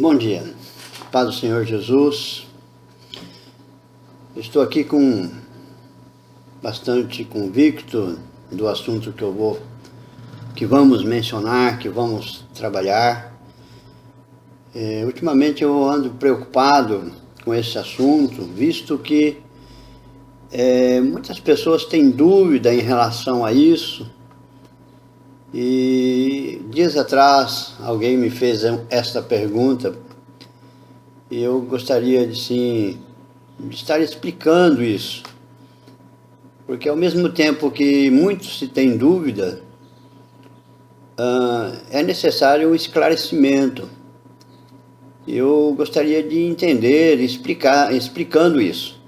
Bom dia, paz do Senhor Jesus. Estou aqui bastante convicto do assunto que vamos mencionar, que vamos trabalhar. Ultimamente eu ando preocupado com esse assunto, visto que muitas pessoas têm dúvida em relação a isso. E dias atrás alguém me fez esta pergunta e eu gostaria de estar explicando isso, porque ao mesmo tempo que muitos se têm dúvida, é necessário um esclarecimento. Eu gostaria de entender, explicando isso.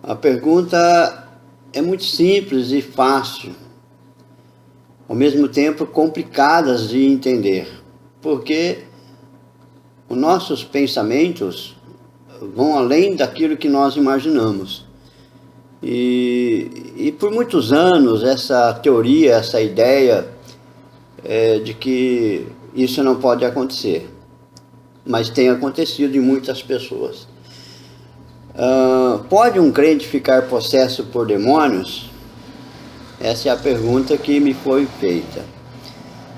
A pergunta é muito simples e fácil, ao mesmo tempo complicadas de entender, porque os nossos pensamentos vão além daquilo que nós imaginamos. E por muitos anos essa teoria, essa ideia de que isso não pode acontecer, mas tem acontecido em muitas pessoas. Pode um crente ficar possesso por demônios? Essa é a pergunta que me foi feita.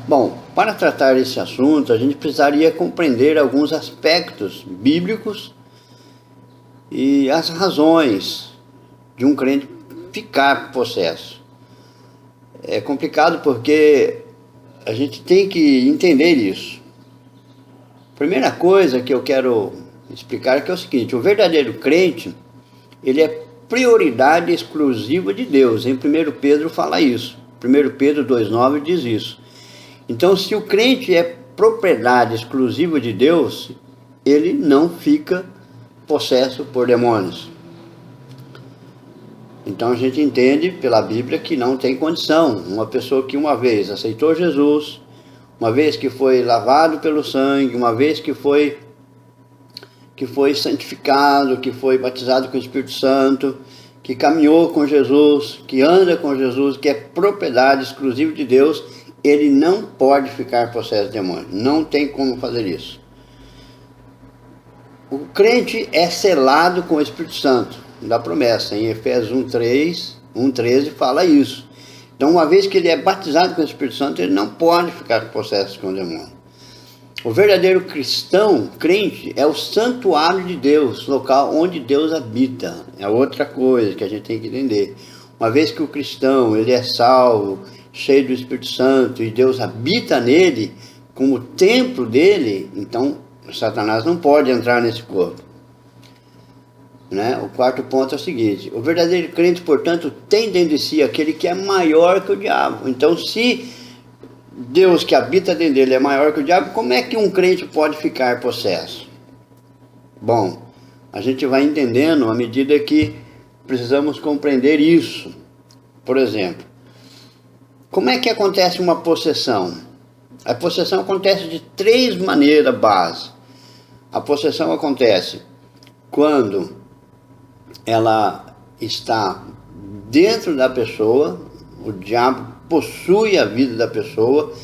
Bom, para tratar esse assunto, a gente precisaria compreender alguns aspectos bíblicos e as razões de um crente ficar possesso. É complicado porque a gente tem que entender isso. Primeira coisa que eu quero explicar é que é o seguinte: o verdadeiro crente, ele é prioridade exclusiva de Deus. Em 1 Pedro fala isso. 1 Pedro 2,9 diz isso. Então, se o crente é propriedade exclusiva de Deus, ele não fica possesso por demônios. Então a gente entende pela Bíblia que não tem condição. Uma pessoa que uma vez aceitou Jesus, uma vez que foi lavado pelo sangue, uma vez que foi santificado, que foi batizado com o Espírito Santo, que caminhou com Jesus, que anda com Jesus, que é propriedade exclusiva de Deus, ele não pode ficar possesso de demônio. Não tem como fazer isso. O crente é selado com o Espírito Santo, da promessa. Em Efésios 1:13 fala isso. Então, uma vez que ele é batizado com o Espírito Santo, ele não pode ficar possesso com o demônio. O verdadeiro cristão, crente, é o santuário de Deus, local onde Deus habita. É outra coisa que a gente tem que entender. Uma vez que o cristão, ele é salvo, cheio do Espírito Santo, e Deus habita nele, como templo dele, então Satanás não pode entrar nesse corpo. O quarto ponto é o seguinte: o verdadeiro crente, portanto, tem dentro de si aquele que é maior que o diabo. Então, se Deus que habita dentro dele é maior que o diabo, como é que um crente pode ficar possesso? Bom, a gente vai entendendo à medida que precisamos compreender isso. Por exemplo, como é que acontece uma possessão? A possessão acontece de 3 maneiras básicas. A possessão acontece quando ela está dentro da pessoa, o diabo possui a vida da pessoa,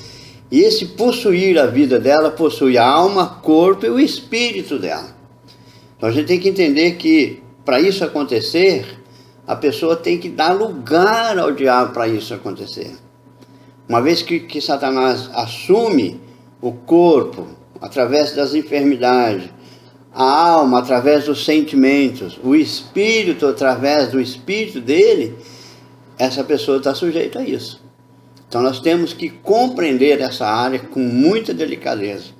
e esse possuir a vida dela possui a alma, corpo e o espírito dela. Então a gente tem que entender que para isso acontecer, a pessoa tem que dar lugar ao diabo para isso acontecer. Uma vez que Satanás assume o corpo através das enfermidades, a alma através dos sentimentos, o espírito através do espírito dele, essa pessoa está sujeita a isso. Então nós temos que compreender essa área com muita delicadeza,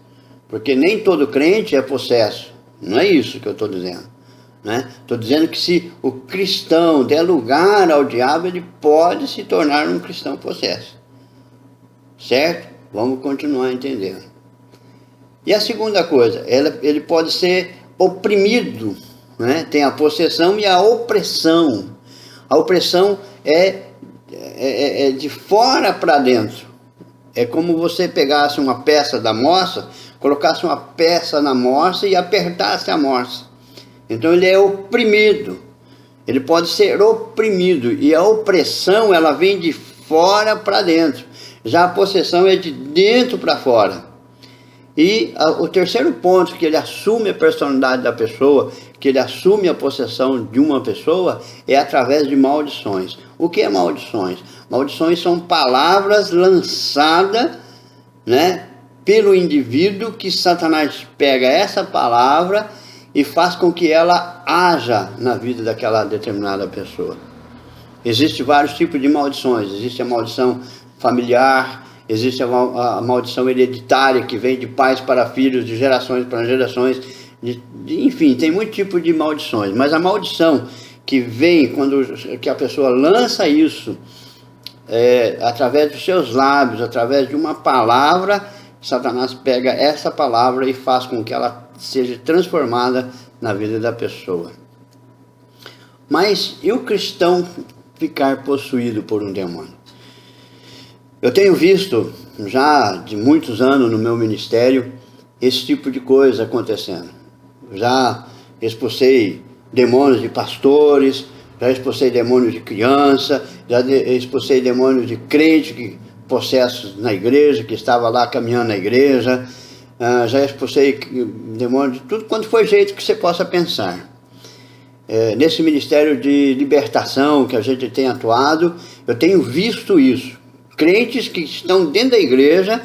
porque nem todo crente é possesso. Não é isso que eu estou dizendo. Estou dizendo que se o cristão der lugar ao diabo, ele pode se tornar um cristão possesso. Certo? Vamos continuar entendendo. E a segunda coisa, ele pode ser oprimido. Tem a possessão e a opressão. A opressão é de fora para dentro. É como você pegasse uma peça da morsa, colocasse uma peça na morsa e apertasse a morsa. Então ele é oprimido. Ele pode ser oprimido. E a opressão, ela vem de fora para dentro. Já a possessão é de dentro para fora. E o terceiro ponto, que ele assume a personalidade da pessoa, que ele assume a possessão de uma pessoa, é através de maldições. O que é maldições? Maldições são palavras lançadas, né, pelo indivíduo, que Satanás pega essa palavra e faz com que ela haja na vida daquela determinada pessoa. Existem vários tipos de maldições. Existe a maldição familiar, existe a maldição hereditária, que vem de pais para filhos, de gerações para gerações, enfim, tem muito tipo de maldições. Mas a maldição que vem que a pessoa lança isso, através dos seus lábios, através de uma palavra, Satanás pega essa palavra e faz com que ela seja transformada na vida da pessoa. Mas e o cristão ficar possuído por um demônio? Eu tenho visto já de muitos anos no meu ministério esse tipo de coisa acontecendo. Já expulsei demônios de pastores, já expulsei demônios de criança, já expulsei demônios de crente possessos na igreja, que estava lá caminhando na igreja, já expulsei demônios de tudo quanto foi jeito que você possa pensar. Nesse ministério de libertação que a gente tem atuado, eu tenho visto isso. Crentes que estão dentro da igreja,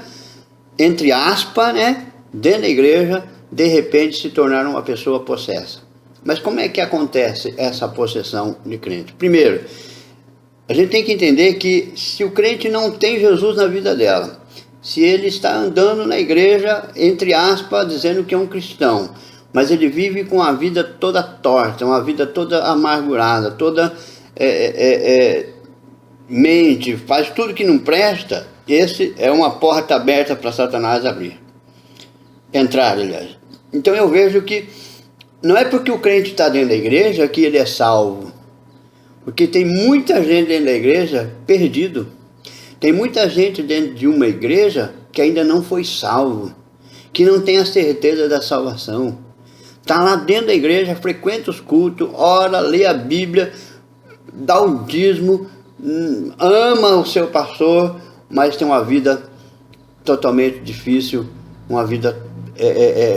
entre aspas, né, dentro da igreja, de repente se tornaram uma pessoa possessa. Mas como é que acontece essa possessão de crente? Primeiro, a gente tem que entender que se o crente não tem Jesus na vida dela, se ele está andando na igreja, entre aspas, dizendo que é um cristão, mas ele vive com a vida toda torta, uma vida toda amargurada, toda mente, faz tudo que não presta, esse é uma porta aberta para Satanás abrir. Entrar, aliás. Então eu vejo que não é porque o crente está dentro da igreja que ele é salvo. Porque tem muita gente dentro da igreja perdido. Tem muita gente dentro de uma igreja que ainda não foi salvo, que não tem a certeza da salvação. Está lá dentro da igreja, frequenta os cultos, ora, lê a Bíblia, dá o dízimo, ama o seu pastor, mas tem uma vida totalmente difícil, uma vida,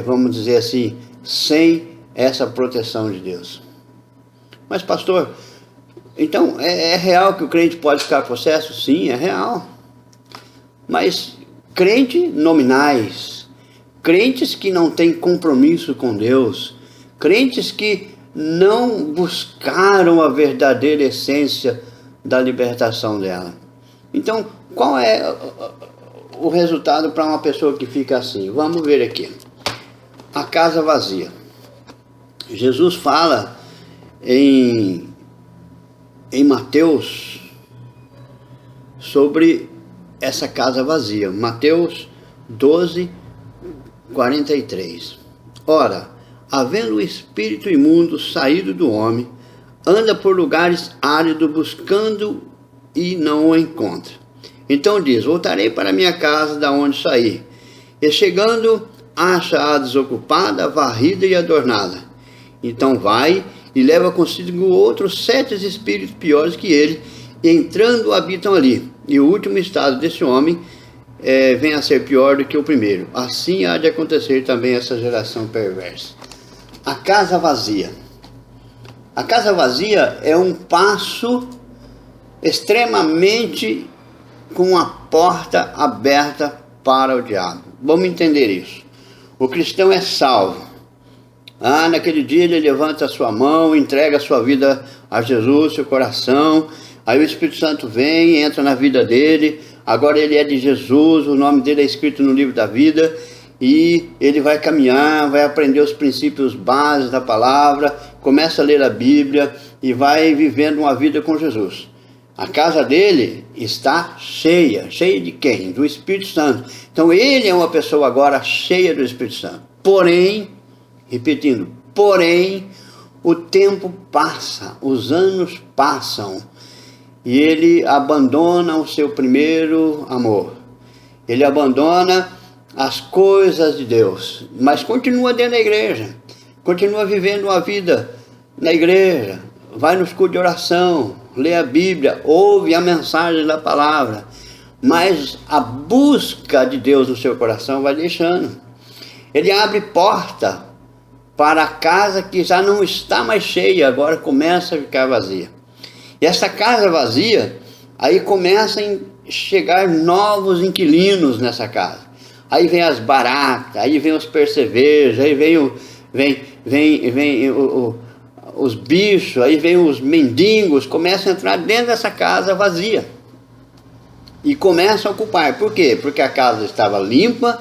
vamos dizer assim, sem essa proteção de Deus. Mas pastor, então é real que o crente pode ficar possesso? Sim, é real. Mas crentes nominais, crentes que não têm compromisso com Deus, crentes que não buscaram a verdadeira essência da libertação dela. Então, qual é o resultado para uma pessoa que fica assim? Vamos ver aqui. A casa vazia. Jesus fala em Mateus sobre essa casa vazia. Mateus 12, 43. Ora, havendo o espírito imundo saído do homem, anda por lugares áridos buscando e não o encontra. Então diz: voltarei para minha casa da onde saí. E chegando, acha-a desocupada, varrida e adornada. Então vai e leva consigo outros 7 espíritos piores que ele, e entrando habitam ali. E o último estado desse homem vem a ser pior do que o primeiro. Assim há de acontecer também essa geração perversa. A casa vazia. A casa vazia é um passo extremamente com a porta aberta para o diabo. Vamos entender isso. O cristão é salvo. Naquele dia ele levanta a sua mão, entrega a sua vida a Jesus, seu coração. Aí o Espírito Santo vem, entra na vida dele. Agora ele é de Jesus, o nome dele é escrito no livro da vida. E ele vai caminhar, vai aprender os princípios básicos da palavra, começa a ler a Bíblia e vai vivendo uma vida com Jesus. A casa dele está cheia. Cheia de quem? Do Espírito Santo. Então ele é uma pessoa agora cheia do Espírito Santo. Porém, repetindo, porém, o tempo passa, os anos passam, e ele abandona o seu primeiro amor. Ele abandona as coisas de Deus, mas continua dentro da igreja, continua vivendo uma vida na igreja, vai nos cultos de oração, lê a Bíblia, ouve a mensagem da palavra, mas a busca de Deus no seu coração vai deixando. Ele abre porta para a casa que já não está mais cheia, agora começa a ficar vazia. E essa casa vazia, aí começam a chegar novos inquilinos nessa casa. Aí vem as baratas, aí vem os percevejos, aí vem os bichos, aí vem os mendigos, começam a entrar dentro dessa casa vazia. E começam a ocupar. Por quê? Porque a casa estava limpa,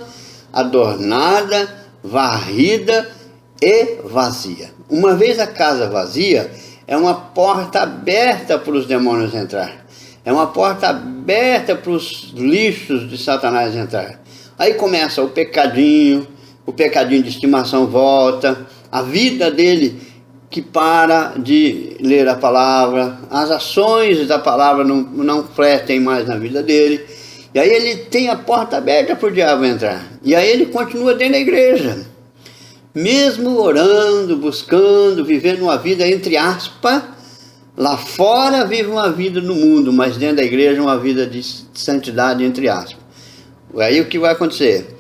adornada, varrida e vazia. Uma vez a casa vazia, é uma porta aberta para os demônios entrar. É uma porta aberta para os lixos de Satanás entrar. Aí começa o pecadinho de estimação volta, a vida dele que para de ler a palavra, as ações da palavra não fletem mais na vida dele. E aí ele tem a porta aberta para o diabo entrar. E aí ele continua dentro da igreja, mesmo orando, buscando, vivendo uma vida entre aspas. Lá fora vive uma vida no mundo, mas dentro da igreja uma vida de santidade entre aspas. Aí o que vai acontecer?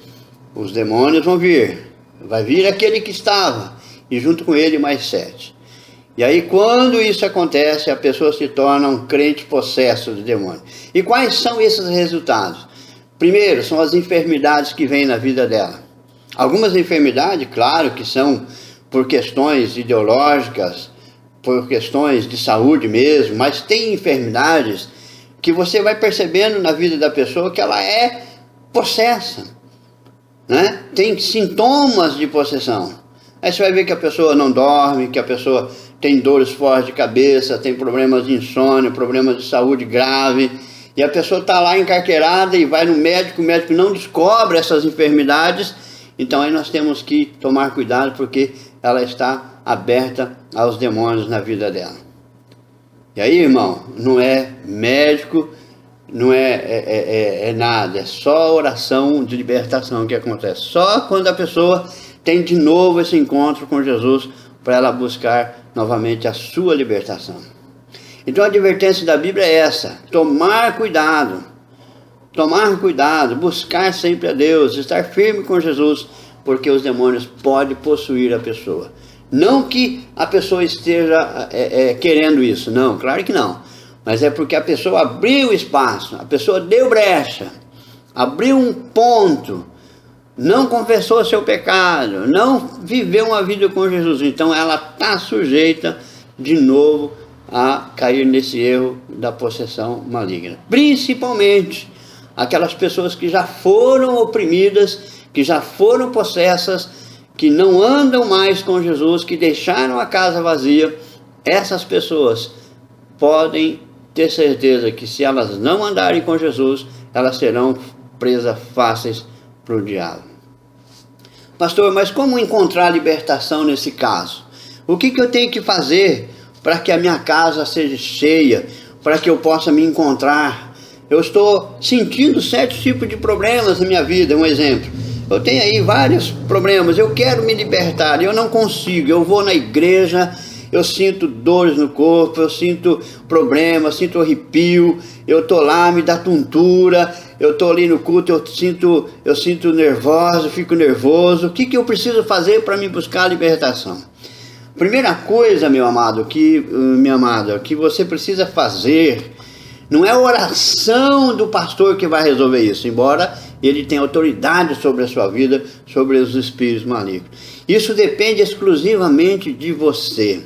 Os demônios vão vir. Vai vir aquele que estava, e junto com ele mais 7. E aí quando isso acontece, a pessoa se torna um crente possesso de demônio. E quais são esses resultados? Primeiro, são as enfermidades que vêm na vida dela. Algumas enfermidades, claro, que são por questões ideológicas, por questões de saúde mesmo, mas tem enfermidades que você vai percebendo na vida da pessoa que ela é possessa, né? Tem sintomas de possessão. Aí você vai ver que a pessoa não dorme, que a pessoa tem dores fortes de cabeça, tem problemas de insônia, problemas de saúde grave, e a pessoa está lá encarqueirada e vai no médico, o médico não descobre essas enfermidades. Então aí nós temos que tomar cuidado, porque ela está aberta aos demônios na vida dela. E aí, irmão, não é médico, não é nada, é só oração de libertação que acontece. Só quando a pessoa tem de novo esse encontro com Jesus, para ela buscar novamente a sua libertação. Então a advertência da Bíblia é essa: tomar cuidado, buscar sempre a Deus, estar firme com Jesus, porque os demônios podem possuir a pessoa. Não que a pessoa esteja querendo isso, não, claro que não. Mas é porque a pessoa abriu espaço, a pessoa deu brecha, abriu um ponto, não confessou seu pecado, não viveu uma vida com Jesus. Então ela está sujeita de novo a cair nesse erro da possessão maligna. Principalmente aquelas pessoas que já foram oprimidas, que já foram possessas, que não andam mais com Jesus, que deixaram a casa vazia. Essas pessoas podem ter certeza que se elas não andarem com Jesus, elas serão presas fáceis para o diabo. Pastor, mas como encontrar libertação nesse caso? O que eu tenho que fazer para que a minha casa seja cheia, para que eu possa me encontrar? Eu estou sentindo certos tipos de problemas na minha vida. Um exemplo, eu tenho aí vários problemas, eu quero me libertar, eu não consigo. Eu vou na igreja, eu sinto dores no corpo, eu sinto problemas, sinto arrepio, eu estou lá, me dá tontura, eu estou ali no culto, eu sinto nervoso, fico nervoso. O que eu preciso fazer para me buscar a libertação? Primeira coisa, meu amado, minha amada, que você precisa fazer, não é a oração do pastor que vai resolver isso, embora ele tenha autoridade sobre a sua vida, sobre os espíritos malignos. Isso depende exclusivamente de você.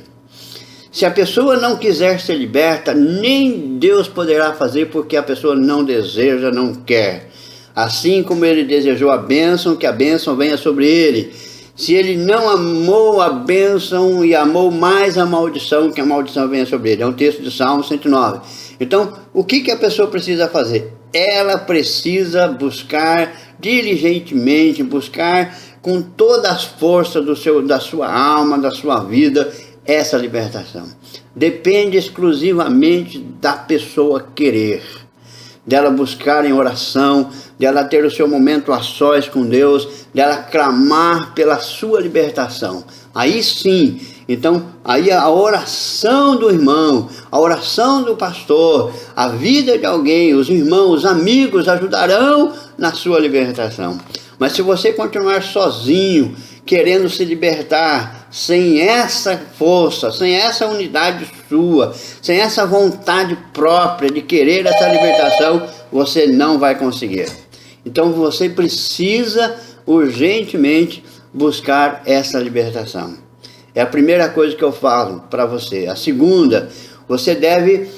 Se a pessoa não quiser ser liberta, nem Deus poderá fazer, porque a pessoa não deseja, não quer. Assim como ele desejou a bênção, que a bênção venha sobre ele. Se ele não amou a bênção e amou mais a maldição, que a maldição venha sobre ele. É um texto de Salmo 109. Então, o que a pessoa precisa fazer? Ela precisa buscar diligentemente, buscar com todas as forças da sua alma, da sua vida, essa libertação. Depende exclusivamente da pessoa querer, dela buscar em oração, dela ter o seu momento a sós com Deus, dela clamar pela sua libertação. Aí sim, então, aí a oração do irmão, a oração do pastor, a vida de alguém, os irmãos, os amigos ajudarão na sua libertação. Mas se você continuar sozinho, querendo se libertar, sem essa força, sem essa unidade sua, sem essa vontade própria de querer essa libertação, você não vai conseguir. Então você precisa urgentemente buscar essa libertação. É a primeira coisa que eu falo para você. A segunda, você deve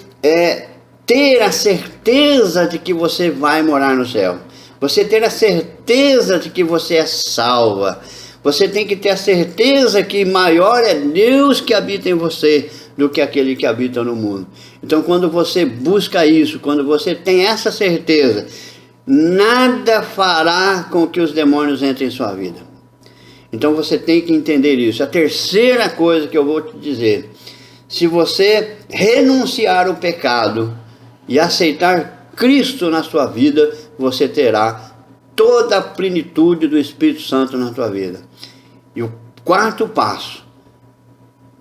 ter a certeza de que você vai morar no céu. Você ter a certeza de que você é salva. Você tem que ter a certeza que maior é Deus que habita em você do que aquele que habita no mundo. Então quando você busca isso, quando você tem essa certeza, nada fará com que os demônios entrem em sua vida. Então você tem que entender isso. A terceira coisa que eu vou te dizer: se você renunciar ao pecado e aceitar Cristo na sua vida, você terá toda a plenitude do Espírito Santo na tua vida. E o quarto passo,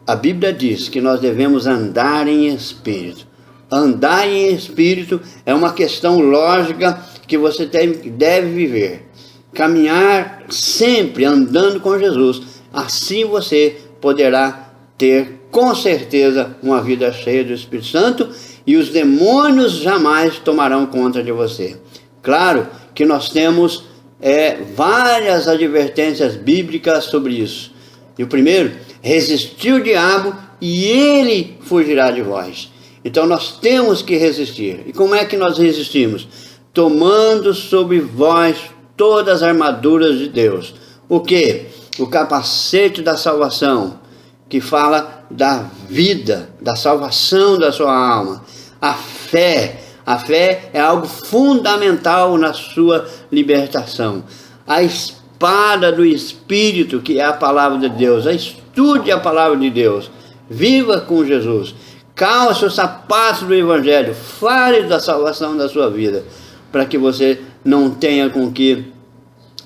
a Bíblia diz que nós devemos andar em espírito. Andar em espírito é uma questão lógica que você deve viver. Caminhar sempre andando com Jesus. Assim você poderá ter com certeza uma vida cheia do Espírito Santo e os demônios jamais tomarão conta de você. Claro que nós temos várias advertências bíblicas sobre isso. E o primeiro, resistir o diabo e ele fugirá de vós. Então nós temos que resistir. E como é que nós resistimos? Tomando sobre vós todas as armaduras de Deus. O quê? O capacete da salvação, que fala da vida, da salvação da sua alma. A fé. A fé é algo fundamental na sua libertação. A espada do Espírito, que é a palavra de Deus. Estude a palavra de Deus. Viva com Jesus. Calce os sapatos do Evangelho. Fale da salvação da sua vida, para que você não tenha com que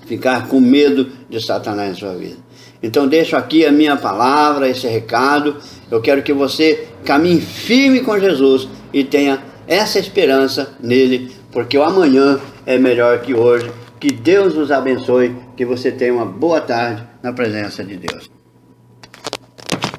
ficar com medo de Satanás na sua vida. Então deixo aqui a minha palavra, esse recado. Eu quero que você caminhe firme com Jesus e tenha essa esperança nele, porque o amanhã é melhor que hoje. Que Deus nos abençoe, que você tenha uma boa tarde na presença de Deus.